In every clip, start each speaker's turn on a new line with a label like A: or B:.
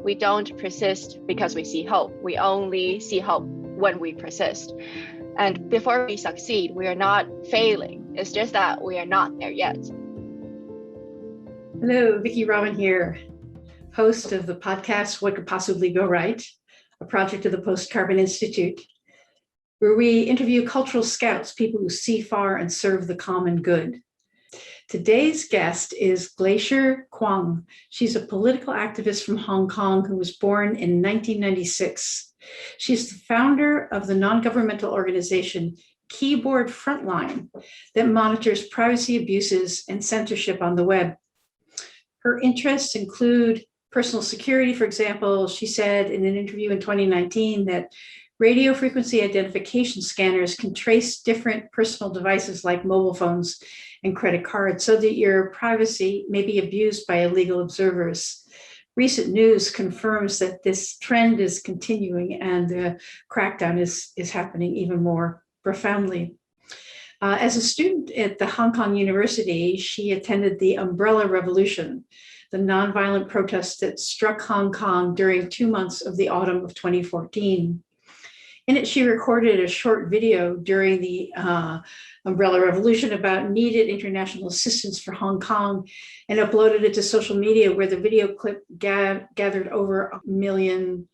A: we don't persist because we see hope. We only see hope when we persist. And before we succeed, we are not failing. It's just that we are not there yet.
B: Hello, Vicki Rowan here, host of the podcast, What Could Possibly Go Right, a project of the Post-Carbon Institute, where we interview cultural scouts, people who see far and serve the common good. Today's guest is Glacier Kwong. She's a political activist from Hong Kong who was born in 1996. She's the founder of the non-governmental organization Keyboard Frontline that monitors privacy abuses and censorship on the web. Her interests include personal security. For example, she said in an interview in 2019 that radio frequency identification scanners can trace different personal devices like mobile phones and credit cards so that your privacy may be abused by illegal observers. Recent news confirms that this trend is continuing and the crackdown is happening even more profoundly. As a student at the Hong Kong University, she attended the Umbrella Revolution, the nonviolent protests that struck Hong Kong during 2 months of the autumn of 2014. In it, she recorded a short video during the Umbrella Revolution about needed international assistance for Hong Kong and uploaded it to social media, where the video clip gathered over 1 million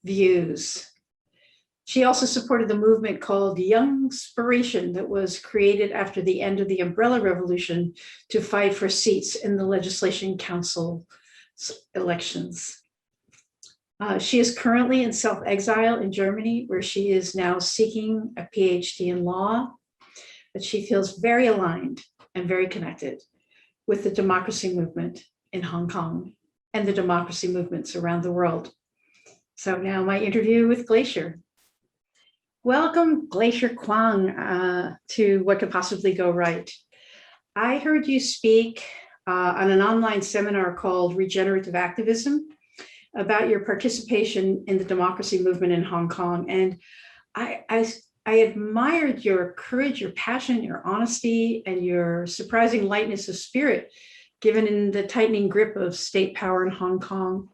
B: views. She also supported the movement called Youngspiration that was created after the end of the Umbrella Revolution to fight for seats in the Legislation Council elections. She is currently in self-exile in Germany, where she is now seeking a PhD in law, but she feels very aligned and very connected with the democracy movement in Hong Kong and the democracy movements around the world. So now my interview with Glacier. Welcome, Glacier Kwong, to What Could Possibly Go Right. I heard you speak on an online seminar called Regenerative Activism about your participation in the democracy movement in Hong Kong. And I admired your courage, your passion, your honesty, and your surprising lightness of spirit, given in the tightening grip of state power in Hong Kong.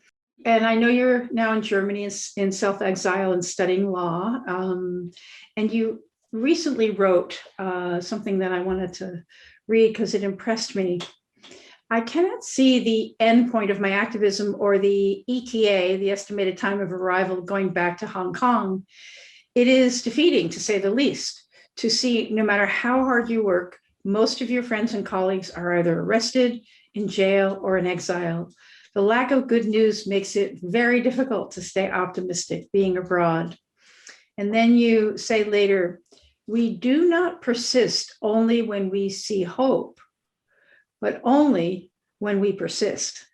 B: And I know you're now in Germany in self-exile and studying law. And you recently wrote something that I wanted to read because it impressed me. I cannot see the end point of my activism or the ETA, the estimated time of arrival, going back to Hong Kong. It is defeating, to say the least, to see no matter how hard you work, most of your friends and colleagues are either arrested, in jail, or in exile. The lack of good news makes it very difficult to stay optimistic being abroad. And then you say later, we do not persist only when we see hope, but only when we persist.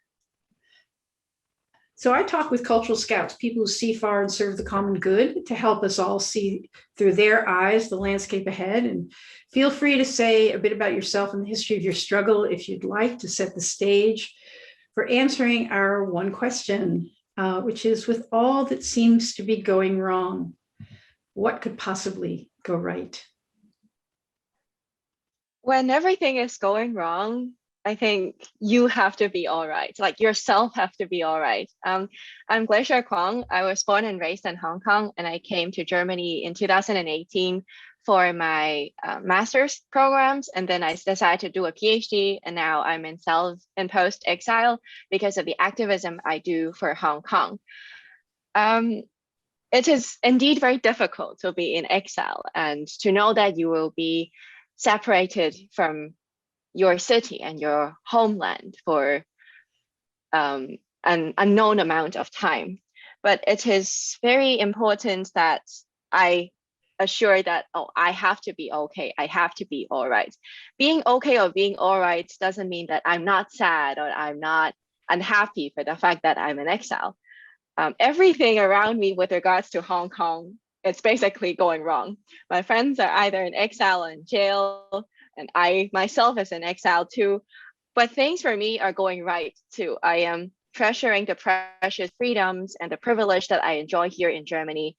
B: So I talk with cultural scouts, people who see far and serve the common good, to help us all see through their eyes the landscape ahead. And feel free to say a bit about yourself and the history of your struggle if you'd like, to set the stage for answering our one question, which is, with all that seems to be going wrong, what could possibly go right?
A: When everything is going wrong, I think you have to be all right. Like, yourself have to be all right. I'm Glacier Kwong. I was born and raised in Hong Kong, and I came to Germany in 2018 for my master's programs. And then I decided to do a PhD, and now I'm in post-exile because of the activism I do for Hong Kong. It is indeed very difficult to be in exile and to know that you will be separated from your city and your homeland for an unknown amount of time. But it is very important that I assure that, I have to be okay. I have to be all right. Being okay or being all right doesn't mean that I'm not sad or I'm not unhappy for the fact that I'm in exile. Everything around me with regards to Hong Kong, it's basically going wrong. My friends are either in exile or in jail, and I myself is in exile too. But things for me are going right too. I am treasuring the precious freedoms and the privilege that I enjoy here in Germany.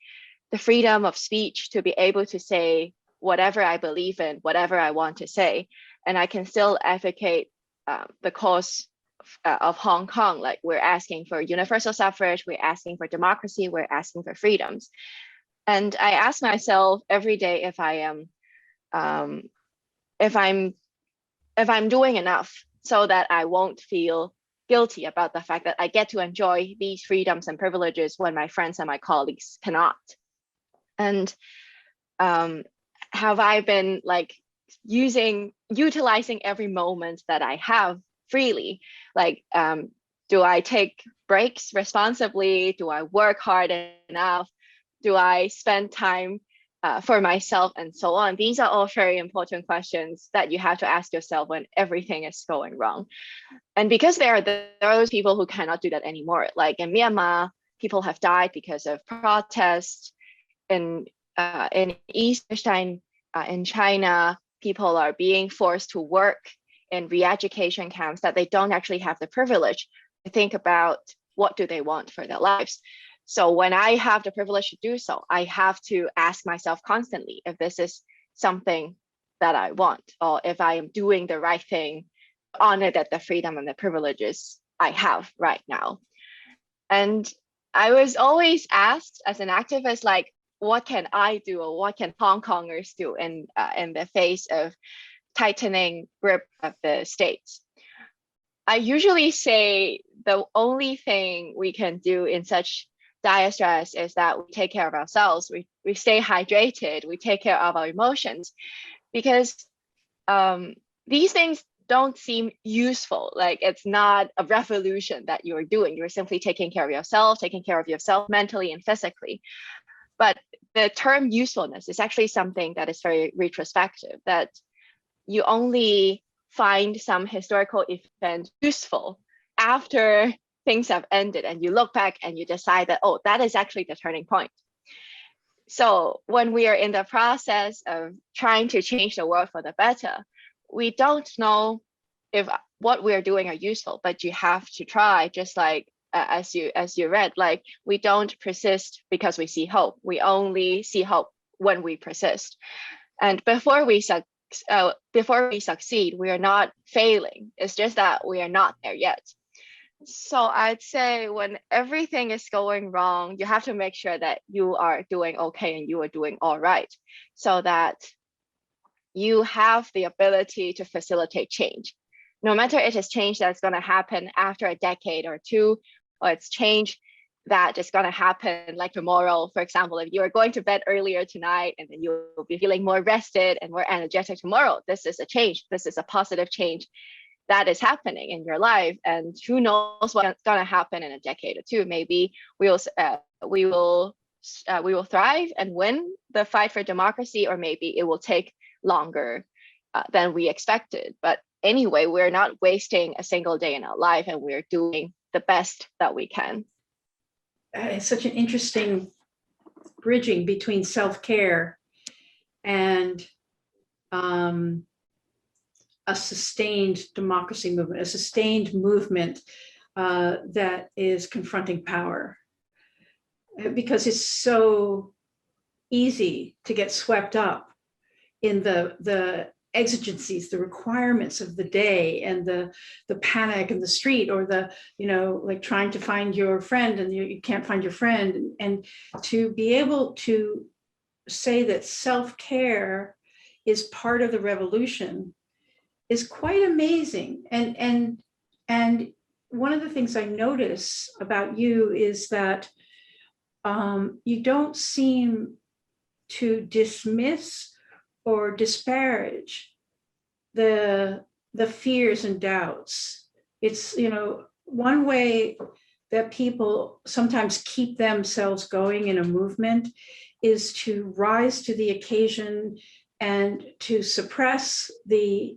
A: The freedom of speech, to be able to say whatever I believe in, whatever I want to say. And I can still advocate the cause of Hong Kong. Like we're asking for universal suffrage, we're asking for democracy, we're asking for freedoms. And I ask myself every day if I am, if I'm doing enough so that I won't feel guilty about the fact that I get to enjoy these freedoms and privileges when my friends and my colleagues cannot. And have I been like utilizing every moment that I have freely? Like, do I take breaks responsibly? Do I work hard enough? Do I spend time for myself and so on? These are all very important questions that you have to ask yourself when everything is going wrong. And because there are those people who cannot do that anymore, like in Myanmar, people have died because of protests. In East Palestine, in China, people are being forced to work in re-education camps that they don't actually have the privilege to think about what do they want for their lives. So when I have the privilege to do so, I have to ask myself constantly if this is something that I want, or if I am doing the right thing, honor that the freedom and the privileges I have right now. And I was always asked as an activist, like, what can I do, or what can Hong Kongers do in the face of tightening grip of the states? I usually say the only thing we can do in such dire stress is that we take care of ourselves, we stay hydrated, we take care of our emotions, because these things don't seem useful. Like it's not a revolution that you're doing. You're simply taking care of yourself mentally and physically. But the term usefulness is actually something that is very retrospective, that you only find some historical event useful after things have ended and you look back and you decide that, oh, that is actually the turning point. So when we are in the process of trying to change the world for the better, we don't know if what we're doing are useful, but you have to try, just like as you read, like we don't persist because we see hope. We only see hope when we persist. And before we succeed, we are not failing. It's just that we are not there yet. So I'd say when everything is going wrong, you have to make sure that you are doing okay and you are doing all right, so that you have the ability to facilitate change. No matter it is change that's going to happen after a decade or two, or it's change that is going to happen like tomorrow. For example, if you are going to bed earlier tonight and then you'll be feeling more rested and more energetic tomorrow, this is a change. This is a positive change that is happening in your life. And who knows what's going to happen in a decade or two. Maybe we will thrive and win the fight for democracy, or maybe it will take longer than we expected. But anyway, we're not wasting a single day in our life, and we're doing the best that we can.
B: It's such an interesting bridging between self-care and a sustained democracy movement, a sustained movement that is confronting power. Because it's so easy to get swept up in the exigencies, the requirements of the day, and the panic in the street, or the, like trying to find your friend and you can't find your friend. And to be able to say that self-care is part of the revolution is quite amazing. And one of the things I notice about you is that you don't seem to dismiss or disparage the fears and doubts. It's, one way that people sometimes keep themselves going in a movement is to rise to the occasion and to suppress the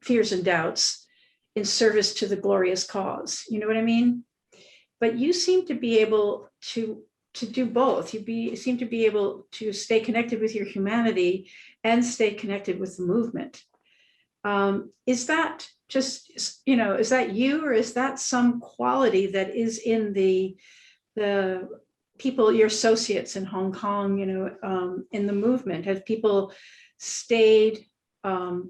B: fears and doubts in service to the glorious cause. You know what I mean? But you seem to be able to do both. You seem to be able to stay connected with your humanity and stay connected with the movement. Is that just, is that you, or is that some quality that is in the people, your associates in Hong Kong, in the movement? Have people stayed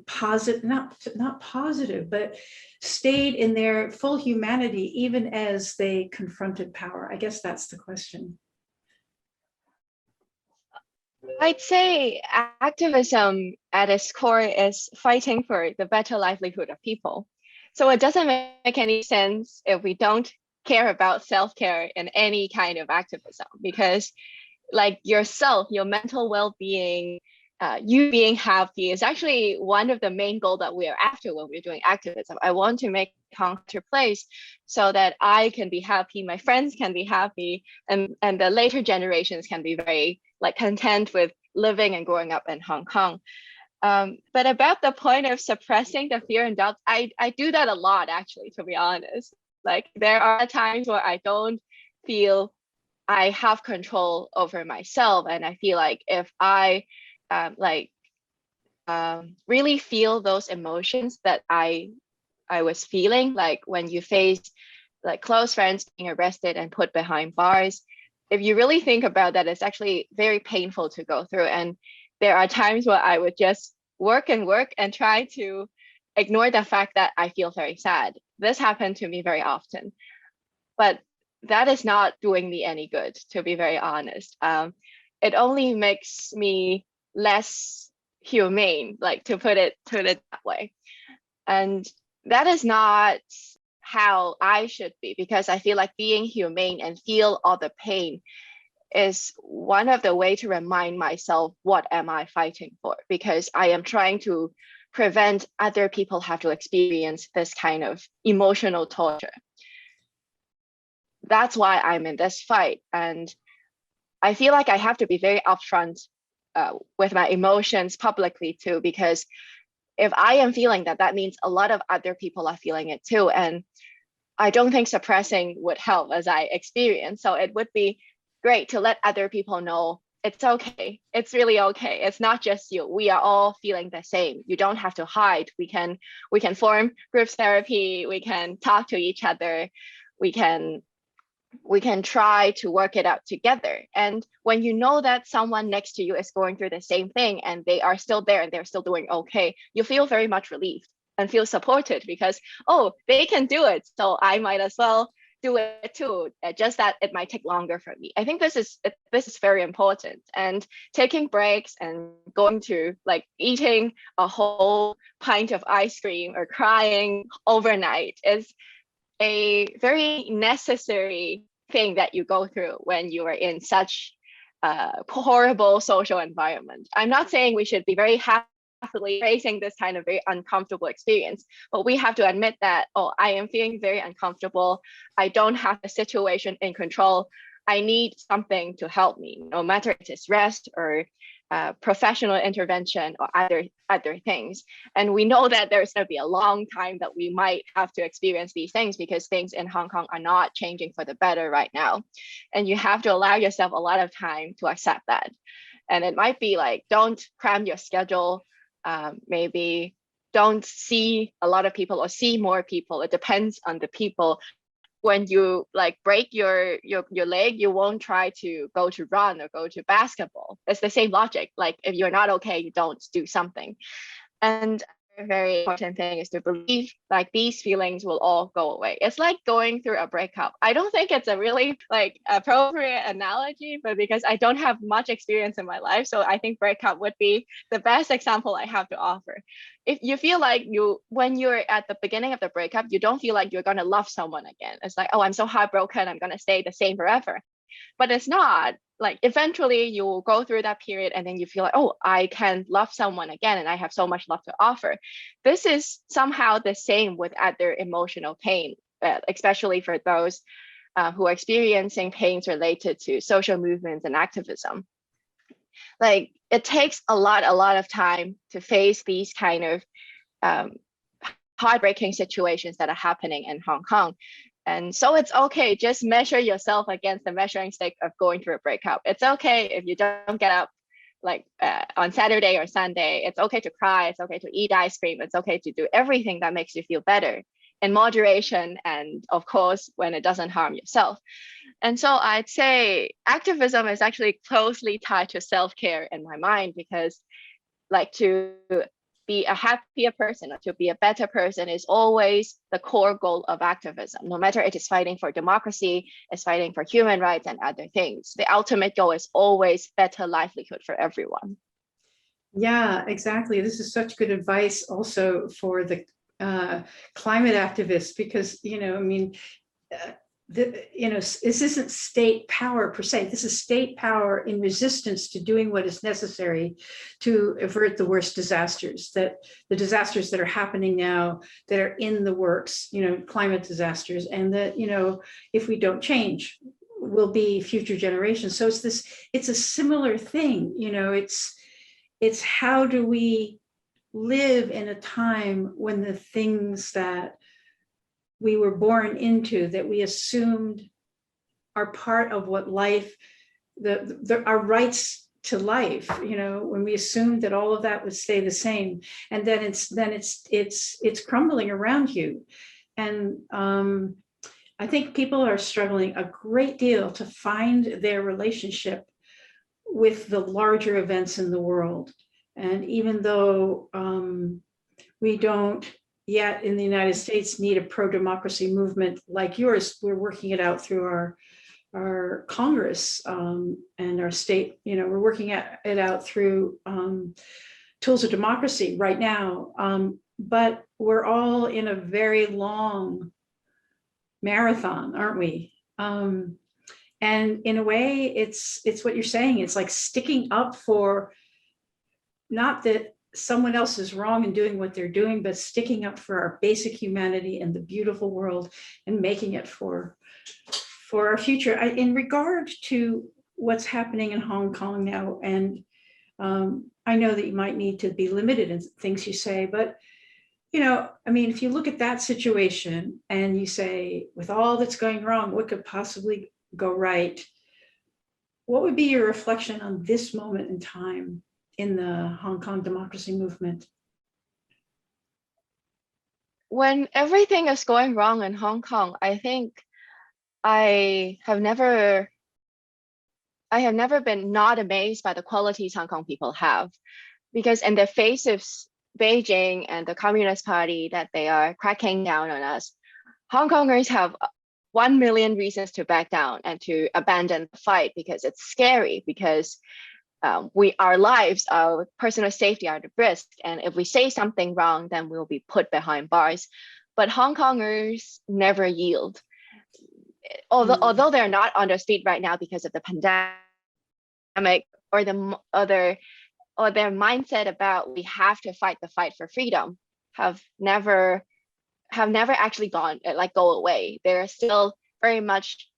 B: positive, not positive, but stayed in their full humanity even as they confronted power? I guess that's the question.
A: I'd say activism at its core is fighting for the better livelihood of people. So it doesn't make any sense if we don't care about self-care in any kind of activism, because like yourself, your mental well-being, you being happy is actually one of the main goals that we are after when we're doing activism. I want to make Hong Kong a place so that I can be happy, my friends can be happy, and the later generations can be very like content with living and growing up in Hong Kong. But about the point of suppressing the fear and doubt, I do that a lot, actually, to be honest. Like there are times where I don't feel I have control over myself, and I feel like if I really feel those emotions that I was feeling, like when you face like close friends being arrested and put behind bars, if you really think about that, it's actually very painful to go through. And there are times where I would just work and try to ignore the fact that I feel very sad. This happened to me very often, but that is not doing me any good, to be very honest. It only makes me less humane, like to put it that way. And that is not how I should be, because I feel like being humane and feel all the pain is one of the way to remind myself, what am I fighting for? Because I am trying to prevent other people have to experience this kind of emotional torture. That's why I'm in this fight. And I feel like I have to be very upfront with my emotions publicly too, because if I am feeling that, that means a lot of other people are feeling it too. And I don't think suppressing would help, as I experience. So it would be great to let other people know it's okay. It's really okay. It's not just you. We are all feeling the same. You don't have to hide. We can form groups therapy. We can talk to each other. We can try to work it out together. And when you know that someone next to you is going through the same thing and they are still there and they're still doing okay, you feel very much relieved and feel supported, because, oh, they can do it, so I might as well do it too. Just that it might take longer for me. I think this is very important. And taking breaks and going to like eating a whole pint of ice cream or crying overnight is a very necessary thing that you go through when you are in such a horrible social environment. I'm not saying we should be very happily facing this kind of very uncomfortable experience, but we have to admit that, oh, I am feeling very uncomfortable. I don't have the situation in control. I need something to help me, no matter if it's rest or professional intervention or other things. And we know that there's going to be a long time that we might have to experience these things, because things in Hong Kong are not changing for the better right now. And you have to allow yourself a lot of time to accept that. And it might be like, don't cram your schedule. Maybe don't see a lot of people or see more people. It depends on the people. When you like break your leg, you won't try to go to run or go to basketball. It's the same logic. Like if you're not okay, you don't do something. And a very important thing is to believe like these feelings will all go away. It's like going through a breakup. I don't think it's a really like appropriate analogy, but because I don't have much experience in my life, so I think breakup would be the best example I have to offer. If you feel like when you're at the beginning of the breakup, you don't feel like you're going to love someone again. It's like, oh, I'm so heartbroken, I'm going to stay the same forever. But it's not. Like eventually you will go through that period and then you feel like, oh, I can love someone again and I have so much love to offer. This is somehow the same with other emotional pain, especially for those who are experiencing pains related to social movements and activism. Like it takes a lot of time to face these kind of heartbreaking situations that are happening in Hong Kong. And so it's okay, just measure yourself against the measuring stick of going through a breakup. It's okay if you don't get up like on Saturday or Sunday. It's okay to cry. It's okay to eat ice cream. It's okay to do everything that makes you feel better in moderation. And of course, when it doesn't harm yourself. And so I'd say activism is actually closely tied to self-care in my mind, because like to be a happier person or to be a better person is always the core goal of activism. No matter it is fighting for democracy, it's fighting for human rights and other things. The ultimate goal is always better livelihood for everyone.
B: Yeah, exactly. This is such good advice also for the climate activists, because, I mean, this isn't state power per se. This is state power in resistance to doing what is necessary to avert the worst disasters, that the disasters that are happening now, that are in the works, climate disasters, and that, if we don't change, will be future generations. So it's a similar thing, it's how do we live in a time when the things that we were born into, that we assumed are part of what life, our rights to life, when we assumed that all of that would stay the same, and then it's crumbling around you. And I think people are struggling a great deal to find their relationship with the larger events in the world. And even though we don't yet in the United States need a pro-democracy movement like yours, we're working it out through our Congress and our state, we're working it out through tools of democracy right now. But we're all in a very long marathon, aren't we? And in a way, it's what you're saying. It's like sticking up for, not that someone else is wrong in doing what they're doing, but sticking up for our basic humanity and the beautiful world, and making it for our future. In regard to what's happening in Hong Kong now, and I know that you might need to be limited in things you say, but if you look at that situation and you say, with all that's going wrong, what could possibly go right? What would be your reflection on this moment in time in the Hong Kong democracy movement?
A: When everything is going wrong in Hong Kong, I think I have never been not amazed by the qualities Hong Kong people have, because in the face of Beijing and the Communist Party that they are cracking down on us, Hong Kongers have 1 million reasons to back down and to abandon the fight, because it's scary, because our lives, our personal safety are at risk. And if we say something wrong, then we'll be put behind bars. But Hong Kongers never yield. Although they're not on the street right now because of the pandemic, or their mindset about we have to fight the fight for freedom have never actually go away. They're still very much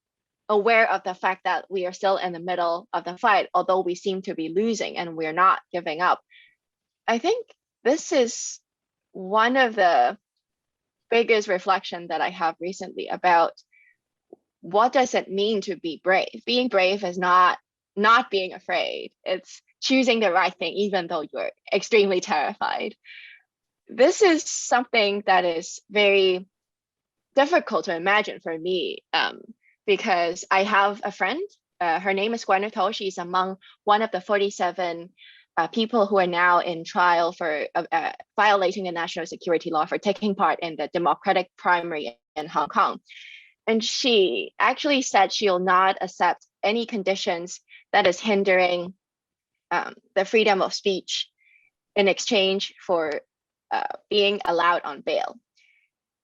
A: aware of the fact that we are still in the middle of the fight, although we seem to be losing, and we're not giving up. I think this is one of the biggest reflection that I have recently about what does it mean to be brave. Being brave is not being afraid. It's choosing the right thing, even though you're extremely terrified. This is something that is very difficult to imagine for me, because I have a friend, her name is Gwyneth. She's among one of the 47 people who are now in trial for violating the national security law for taking part in the democratic primary in Hong Kong. And she actually said she'll not accept any conditions that is hindering the freedom of speech in exchange for being allowed on bail.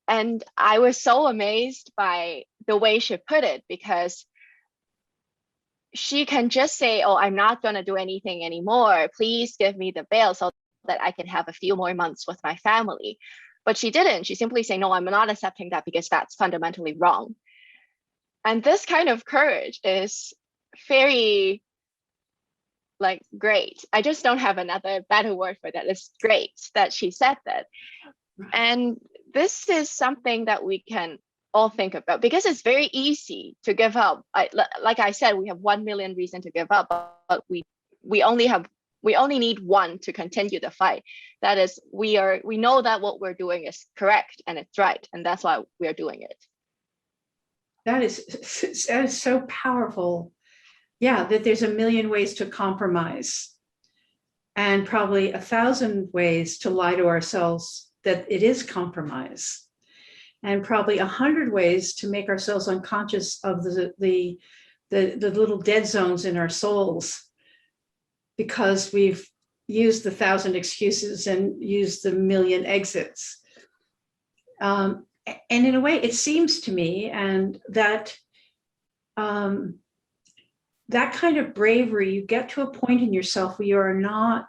A: And I was so amazed by the way she put it, because she can just say, oh, I'm not going to do anything anymore. Please give me the bail so that I can have a few more months with my family. But she didn't. She simply said, no, I'm not accepting that because that's fundamentally wrong. And this kind of courage is very great. I just don't have another better word for that. It's great that she said that. And this is something that we can all think about, because it's very easy to give up. Like I said, we have 1 million reasons to give up, but we only need one to continue the fight. That is, we know that what we're doing is correct and it's right, and that's why we are doing it.
B: That is so powerful. Yeah, that there's a million ways to compromise. and probably 1,000 ways to lie to ourselves that it is compromise, and probably 100 ways to make ourselves unconscious of the little dead zones in our souls, because we've used the 1,000 excuses and used the million exits. And in a way, it seems to me, and that that kind of bravery, you get to a point in yourself where you are not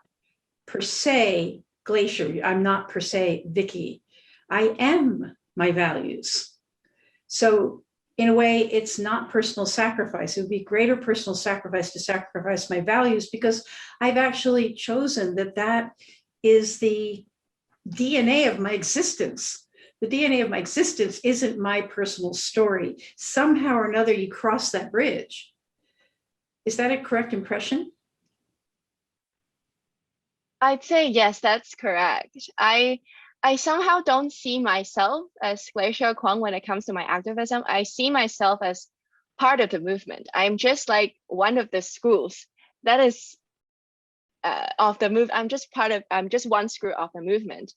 B: per se Glacier. I'm not per se Vicky. I am my values. So in a way, it's not personal sacrifice. It would be greater personal sacrifice to sacrifice my values, because I've actually chosen that that is the DNA of my existence. The DNA of my existence isn't my personal story. Somehow or another, you cross that bridge. Is that a correct impression?
A: I'd say yes, that's correct. I somehow don't see myself as Glacier Kwong when it comes to my activism. I see myself as part of the movement. I'm just like one of the schools that is of the move. I'm just one screw of the movement.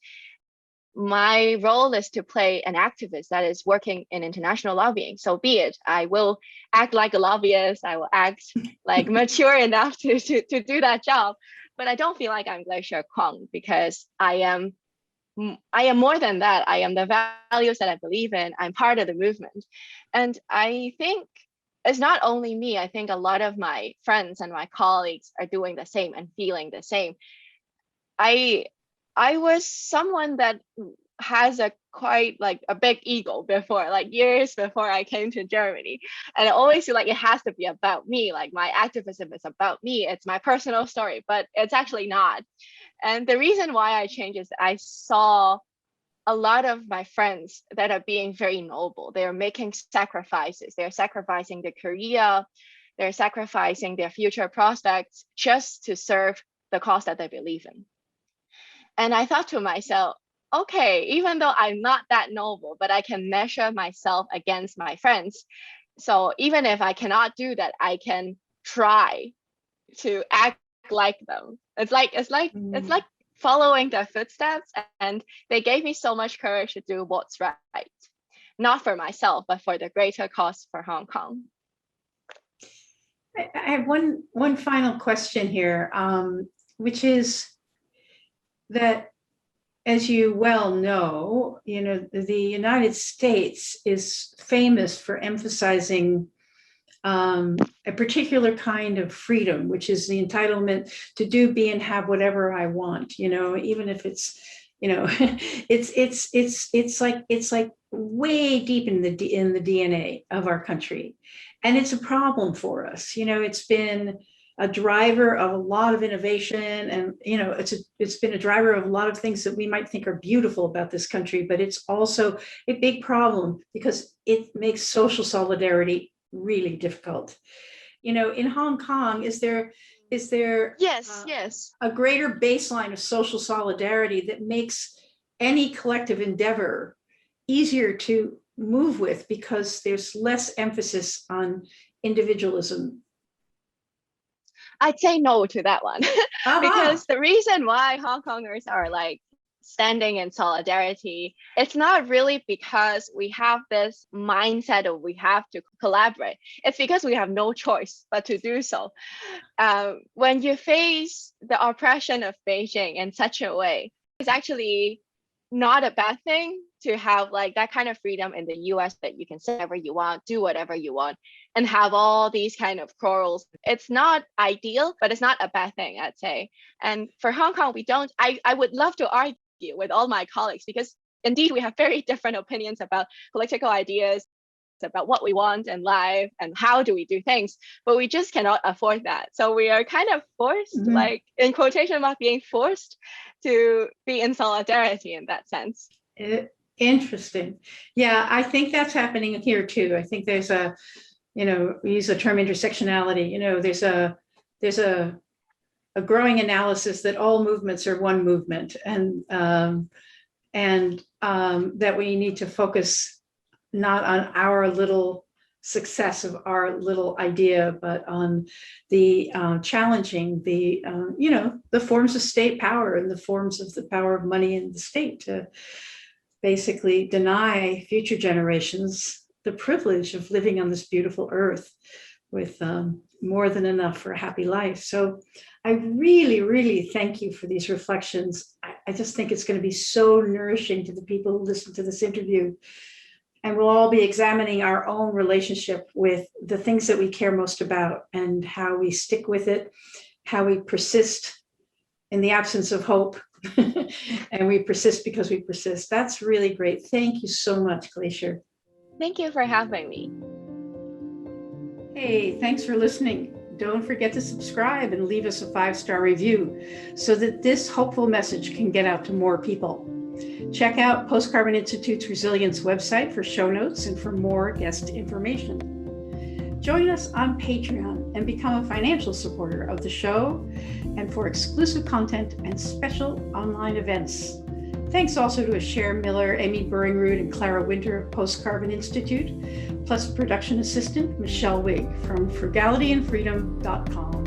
A: My role is to play an activist that is working in international lobbying. So be it, I will act like a lobbyist. I will act like mature enough to do that job. But I don't feel like I'm Glacier Kwong, because I am more than that. I am the values that I believe in. I'm part of the movement. And I think it's not only me. I think a lot of my friends and my colleagues are doing the same and feeling the same. I was someone that has a quite like a big ego before, like years before I came to Germany. And I always feel like it has to be about me. Like my activism is about me. It's my personal story, but it's actually not. And the reason why I changed is I saw a lot of my friends that are being very noble. They're making sacrifices. They're sacrificing their career. They're sacrificing their future prospects just to serve the cause that they believe in. And I thought to myself, okay, even though I'm not that noble, but I can measure myself against my friends. So even if I cannot do that, I can try to act like them. It's like following their footsteps, and they gave me so much courage to do what's right, not for myself, but for the greater cause for Hong Kong.
B: I have one final question here, which is that, as you well know, the United States is famous for emphasizing a particular kind of freedom, which is the entitlement to do, be, and have whatever I want. Even if it's, it's like way deep in the DNA of our country, and it's a problem for us. It's been a driver of a lot of innovation, and it's been a driver of a lot of things that we might think are beautiful about this country, but it's also a big problem because it makes social solidarity really difficult. In Hong Kong, is there
A: yes
B: a greater baseline of social solidarity that makes any collective endeavor easier to move with, because there's less emphasis on individualism?
A: I'd say no to that one. Because the reason why Hong Kongers are like standing in solidarity, it's not really because we have this mindset of we have to collaborate. It's because we have no choice but to do so. When you face the oppression of Beijing in such a way, it's actually not a bad thing to have like that kind of freedom in the US, that you can say whatever you want, do whatever you want, and have all these kind of quarrels. It's not ideal, but it's not a bad thing, I'd say. And for Hong Kong, I would love to argue with all my colleagues, because indeed we have very different opinions about political ideas, about what we want in life and how do we do things, but we just cannot afford that. So we are kind of forced, like in quotation mark, being forced to be in solidarity in that sense.
B: Interesting. Yeah, I think that's happening here too. I think there's we use the term intersectionality. There's a growing analysis that all movements are one movement, and that we need to focus not on our little success of our little idea, but on the challenging the the forms of state power and the forms of the power of money in the state to basically deny future generations the privilege of living on this beautiful earth with more than enough for a happy life. So I really, really thank you for these reflections. I just think it's going to be so nourishing to the people who listen to this interview. And we'll all be examining our own relationship with the things that we care most about and how we stick with it, how we persist in the absence of hope. And we persist because we persist. That's really great. Thank you so much, Glacier.
A: Thank you for having me.
B: Hey, thanks for listening. Don't forget to subscribe and leave us a 5-star review so that this hopeful message can get out to more people. Check out Post Carbon Institute's Resilience website for show notes and for more guest information. Join us on Patreon and become a financial supporter of the show and for exclusive content and special online events. Thanks also to Asher Miller, Amy Burringrud, and Clara Winter of Post Carbon Institute, plus production assistant Michelle Wigg from frugalityandfreedom.com.